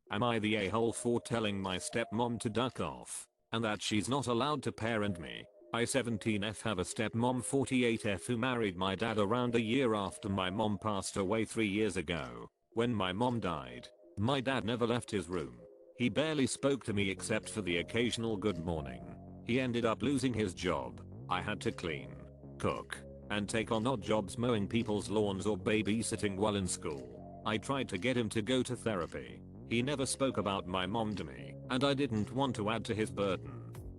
Am I the a-hole for telling my stepmom to duck off? And that she's not allowed to parent me? I 17F have a stepmom 48F who married my dad around a year after my mom passed away 3 years ago. When my mom died, my dad never left his room. He barely spoke to me except for the occasional good morning. He ended up losing his job. I had to clean, cook, and take on odd jobs mowing people's lawns or babysitting while in school. I tried to get him to go to therapy. He never spoke about my mom to me, and I didn't want to add to his burden.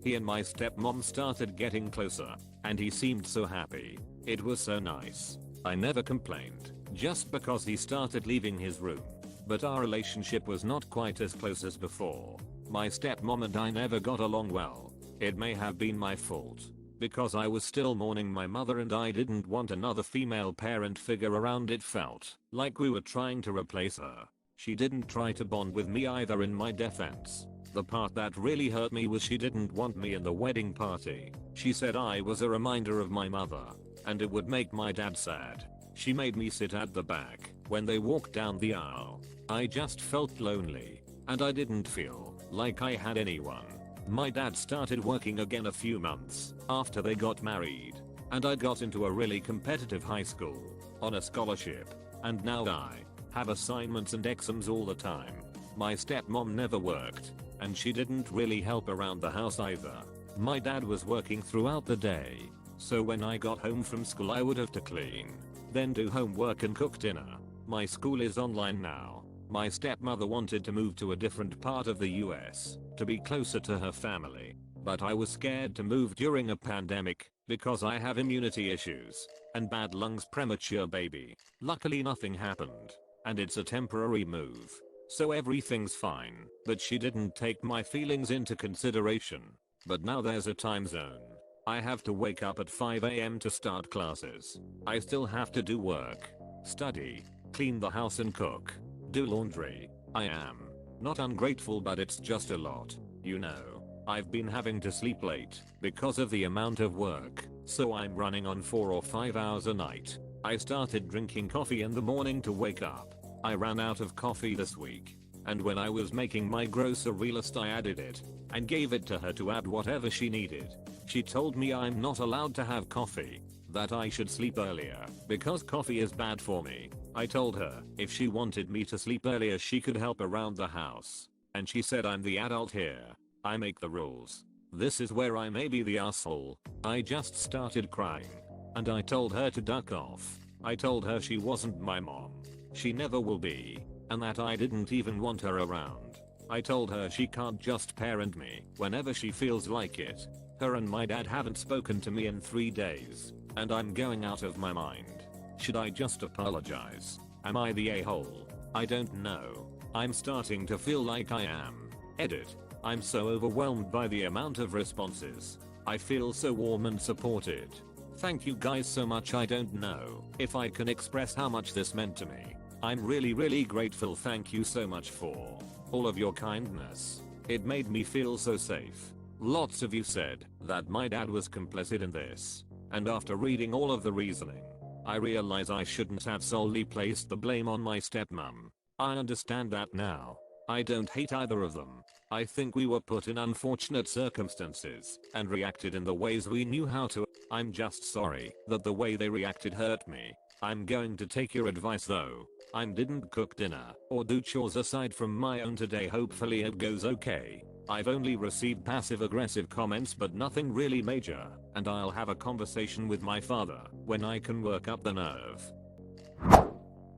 He and my stepmom started getting closer, and he seemed so happy. It was so nice. I never complained, just because he started leaving his room. But our relationship was not quite as close as before. My stepmom and I never got along well. It may have been my fault, because I was still mourning my mother and I didn't want another female parent figure around. It felt like we were trying to replace her. She didn't try to bond with me either. In my defense, the part that really hurt me was she didn't want me in the wedding party. She said I was a reminder of my mother, and it would make my dad sad. She made me sit at the back when they walked down the aisle. I just felt lonely, and I didn't feel like I had anyone. My dad started working again a few months after they got married, and I got into a really competitive high school on a scholarship, and now I have assignments and exams all the time. My stepmom never worked, and she didn't really help around the house either. My dad was working throughout the day, so when I got home from school I would have to clean, then do homework and cook dinner. My school is online now. My stepmother wanted to move to a different part of the US to be closer to her family, but I was scared to move during a pandemic because I have immunity issues and bad lungs. Premature baby. Luckily nothing happened, and it's a temporary move, so everything's fine. But she didn't take my feelings into consideration. But now there's a time zone. I have to wake up at 5 AM to start classes. I still have to do work, study, clean the house and cook, do laundry. I am not ungrateful, but it's just a lot. You know, I've been having to sleep late because of the amount of work, so I'm running on 4 or 5 hours a night. I started drinking coffee in the morning to wake up. I ran out of coffee this week, and when I was making my grocery list I added it and gave it to her to add whatever she needed. She told me I'm not allowed to have coffee, that I should sleep earlier because coffee is bad for me. I told her if she wanted me to sleep earlier she could help around the house, and she said I'm the adult here. I make the rules. This is where I may be the asshole. I just started crying, and I told her to duck off. I told her she wasn't my mom. She never will be, and that I didn't even want her around. I told her she can't just parent me whenever she feels like it. Her and my dad haven't spoken to me in 3 days, and I'm going out of my mind. Should I just apologize? Am I the a-hole? I don't know. I'm starting to feel like I am. Edit. I'm so overwhelmed by the amount of responses. I feel so warm and supported. Thank you guys so much. I don't know if I can express how much this meant to me. I'm really grateful. Thank you so much for all of your kindness. It made me feel so safe. Lots of you said that my dad was complicit in this, and after reading all of the reasoning, I realize I shouldn't have solely placed the blame on my stepmom. I understand that now. I don't hate either of them. I think we were put in unfortunate circumstances and reacted in the ways we knew how to. I'm just sorry that the way they reacted hurt me. I'm going to take your advice though. I didn't cook dinner or do chores aside from my own today. Hopefully it goes okay. I've only received passive aggressive comments but nothing really major, and I'll have a conversation with my father when I can work up the nerve.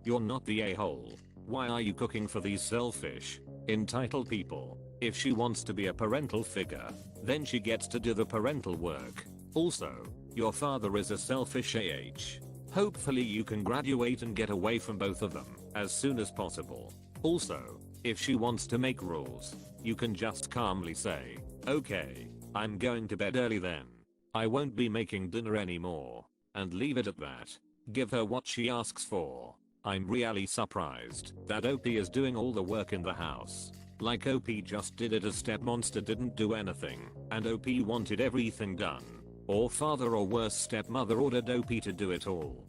You're not the a-hole. Why are you cooking for these selfish, entitled people? If she wants to be a parental figure, then she gets to do the parental work. Also, your father is a selfish AH. Hopefully you can graduate and get away from both of them as soon as possible. Also, if she wants to make rules, you can just calmly say, okay, I'm going to bed early then. I won't be making dinner anymore, and leave it at that. Give her what she asks for. I'm really surprised that OP is doing all the work in the house. Like OP just did it as stepmonster didn't do anything, and OP wanted everything done. Or father or worse stepmother ordered OP to do it all.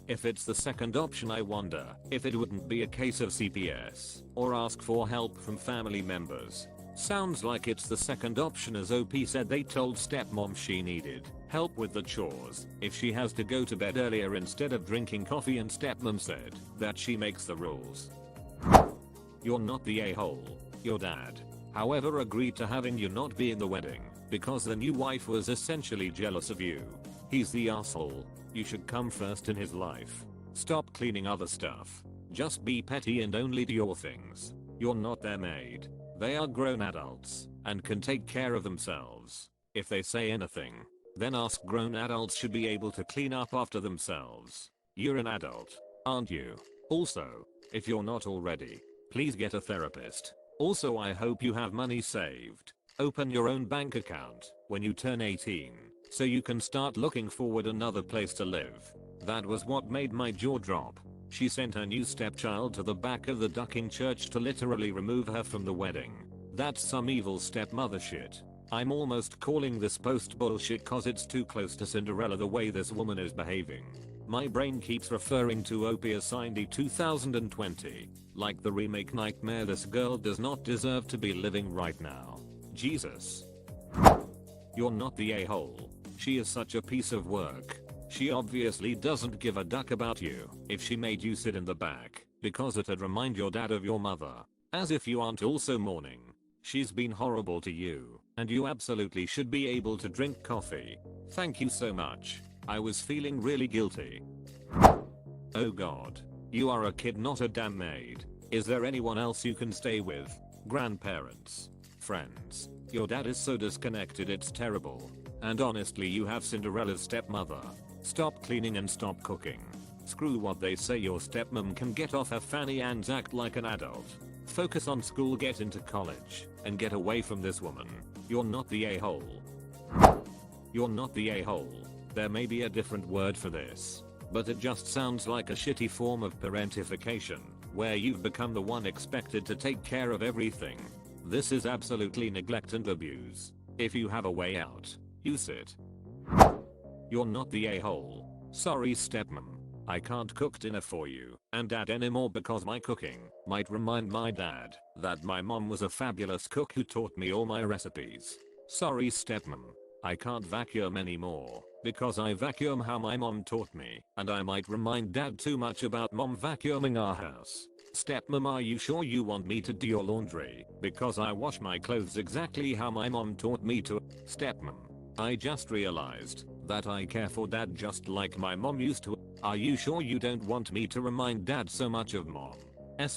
If it's the second option, I wonder if it wouldn't be a case of CPS or ask for help from family members. Sounds like it's the second option, as OP said they told stepmom she needed help with the chores if she has to go to bed earlier instead of drinking coffee, and stepmom said that she makes the rules. You're not the a-hole. Your dad, however, agreed to having you not be in the wedding because the new wife was essentially jealous of you. He's the asshole. You should come first in his life. Stop cleaning other stuff. Just be petty and only do your things. You're not their maid. They are grown adults and can take care of themselves. If they say anything, then ask. Grown adults should be able to clean up after themselves. You're an adult, aren't you? Also, if you're not already, please get a therapist. Also, I hope you have money saved. Open your own bank account when you turn 18 so you can start looking forward another place to live. That was what made my jaw drop. She sent her new stepchild to the back of the ducking church to literally remove her from the wedding. That's some evil stepmother shit. I'm almost calling this post bullshit cause it's too close to Cinderella the way this woman is behaving. My brain keeps referring to OP as Cindy 2020, like the remake Nightmare. This girl does not deserve to be living right now. Jesus. You're not the a-hole. She is such a piece of work. She obviously doesn't give a duck about you if she made you sit in the back because it'd remind your dad of your mother. As if you aren't also mourning. She's been horrible to you, and you absolutely should be able to drink coffee. Thank you so much. I was feeling really guilty. Oh god. You are a kid, not a damn maid. Is there anyone else you can stay with? Grandparents? Friends? Your dad is so disconnected, it's terrible. And honestly, you have Cinderella's stepmother. Stop cleaning and stop cooking. Screw what they say. Your stepmom can get off her fanny and act like an adult. Focus on school, get into college, and get away from this woman. You're not the a-hole. You're not the a-hole. There may be a different word for this, but it just sounds like a shitty form of parentification, where you've become the one expected to take care of everything. This is absolutely neglect and abuse. If you have a way out, use it. You're not the a-hole. Sorry stepmom. I can't cook dinner for you and dad anymore because my cooking might remind my dad that my mom was a fabulous cook who taught me all my recipes. Sorry stepmom. I can't vacuum anymore because I vacuum how my mom taught me, and I might remind dad too much about mom vacuuming our house. Stepmom, are you sure you want me to do your laundry? Because I wash my clothes exactly how my mom taught me to. Stepmom. I just realized that I care for dad just like my mom used to. Are you sure you don't want me to remind dad so much of mom?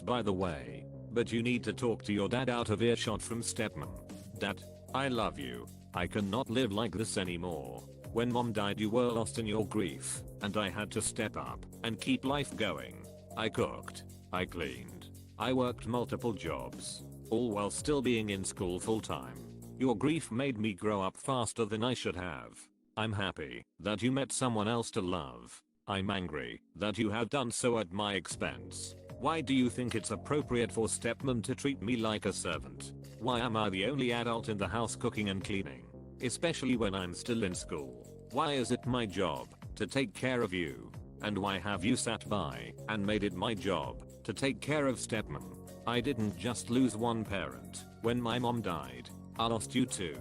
By the way, but you need to talk to your dad out of earshot from stepmom. Dad, I love you. I cannot live like this anymore. When mom died, you were lost in your grief, and I had to step up and keep life going. I cooked. I cleaned. I worked multiple jobs, all while still being in school full time. Your grief made me grow up faster than I should have. I'm happy that you met someone else to love. I'm angry that you have done so at my expense. Why do you think it's appropriate for stepmom to treat me like a servant? Why am I the only adult in the house cooking and cleaning? Especially when I'm still in school. Why is it my job to take care of you? And why have you sat by and made it my job to take care of stepmom? I didn't just lose one parent when my mom died. I lost you too.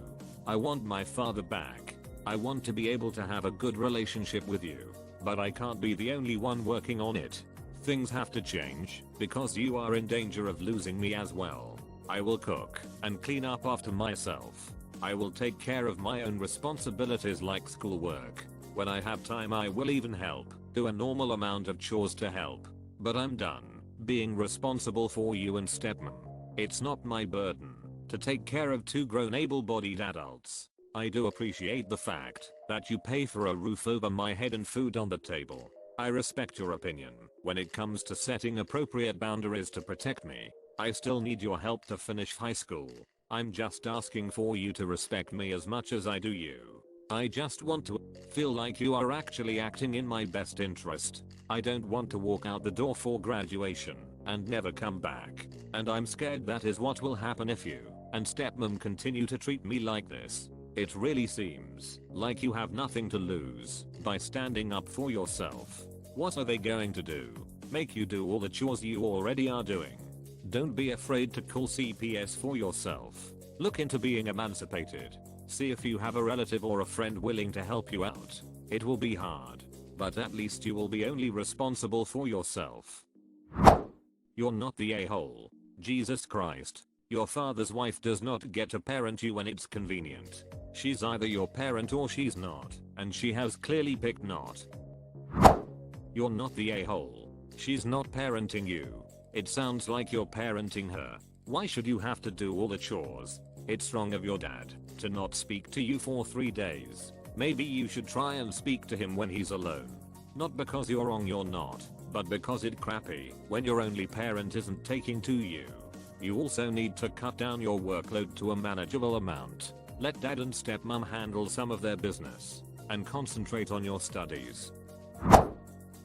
I want my father back. I want to be able to have a good relationship with you. But I can't be the only one working on it. Things have to change because you are in danger of losing me as well. I will cook and clean up after myself. I will take care of my own responsibilities like schoolwork. When I have time, I will even help do a normal amount of chores to help. But I'm done being responsible for you and stepmom. It's not my burden to take care of two grown able-bodied adults. I do appreciate the fact that you pay for a roof over my head and food on the table. I respect your opinion when it comes to setting appropriate boundaries to protect me. I still need your help to finish high school. I'm just asking for you to respect me as much as I do you. I just want to feel like you are actually acting in my best interest. I don't want to walk out the door for graduation and never come back. And I'm scared that is what will happen if you and stepmom continue to treat me like this. It really seems like you have nothing to lose by standing up for yourself. What are they going to do? Make you do all the chores you already are doing? Don't be afraid to call CPS for yourself. Look into being emancipated. See if you have a relative or a friend willing to help you out. It will be hard, but at least you will be only responsible for yourself. You're not the a-hole. Jesus Christ. Your father's wife does not get to parent you when it's convenient. She's either your parent or she's not, and she has clearly picked not. You're not the a-hole. She's not parenting you. It sounds like you're parenting her. Why should you have to do all the chores? It's wrong of your dad to not speak to you for 3 days. Maybe you should try and speak to him when he's alone. Not because you're wrong, you're not, but because it's crappy when your only parent isn't taking to you. You also need to cut down your workload to a manageable amount. Let dad and stepmom handle some of their business and concentrate on your studies.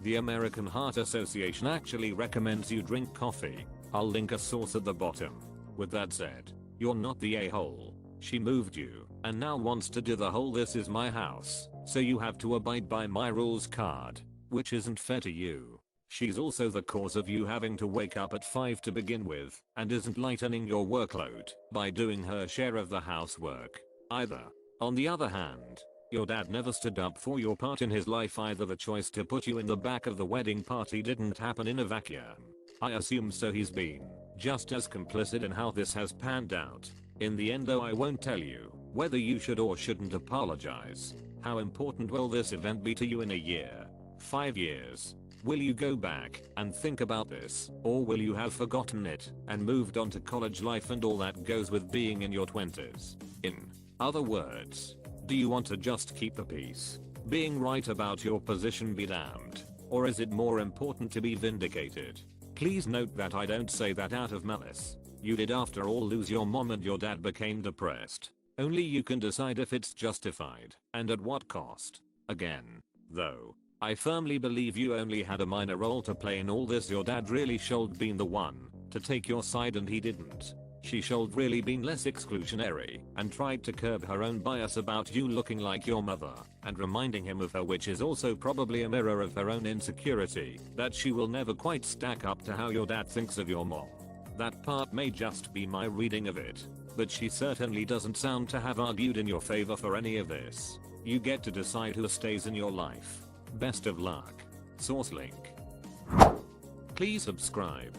The American Heart Association actually recommends you drink coffee. I'll link a source at the bottom. With that said, you're not the a-hole. She moved you and now wants to do the whole "this is my house, so you have to abide by my rules" card, which isn't fair to you. She's also the cause of you having to wake up at 5 to begin with, and isn't lightening your workload by doing her share of the housework either. On the other hand, your dad never stood up for your part in his life either. The choice to put you in the back of the wedding party didn't happen in a vacuum. I assume so he's been just as complicit in how this has panned out. In the end though, I won't tell you whether you should or shouldn't apologize. How important will this event be to you in a year? 5 years? Will you go back and think about this, or will you have forgotten it and moved on to college life and all that goes with being in your 20s? In other words, do you want to just keep the peace, being right about your position be damned, or is it more important to be vindicated? Please note that I don't say that out of malice. You did after all lose your mom and your dad became depressed. Only you can decide if it's justified and at what cost. Again, though, I firmly believe you only had a minor role to play in all this. Your dad really should been the one to take your side and he didn't. She should really been less exclusionary and tried to curb her own bias about you looking like your mother and reminding him of her, which is also probably a mirror of her own insecurity that she will never quite stack up to how your dad thinks of your mom. That part may just be my reading of it, but she certainly doesn't sound to have argued in your favor for any of this. You get to decide who stays in your life. Best of luck. Source link. Please subscribe.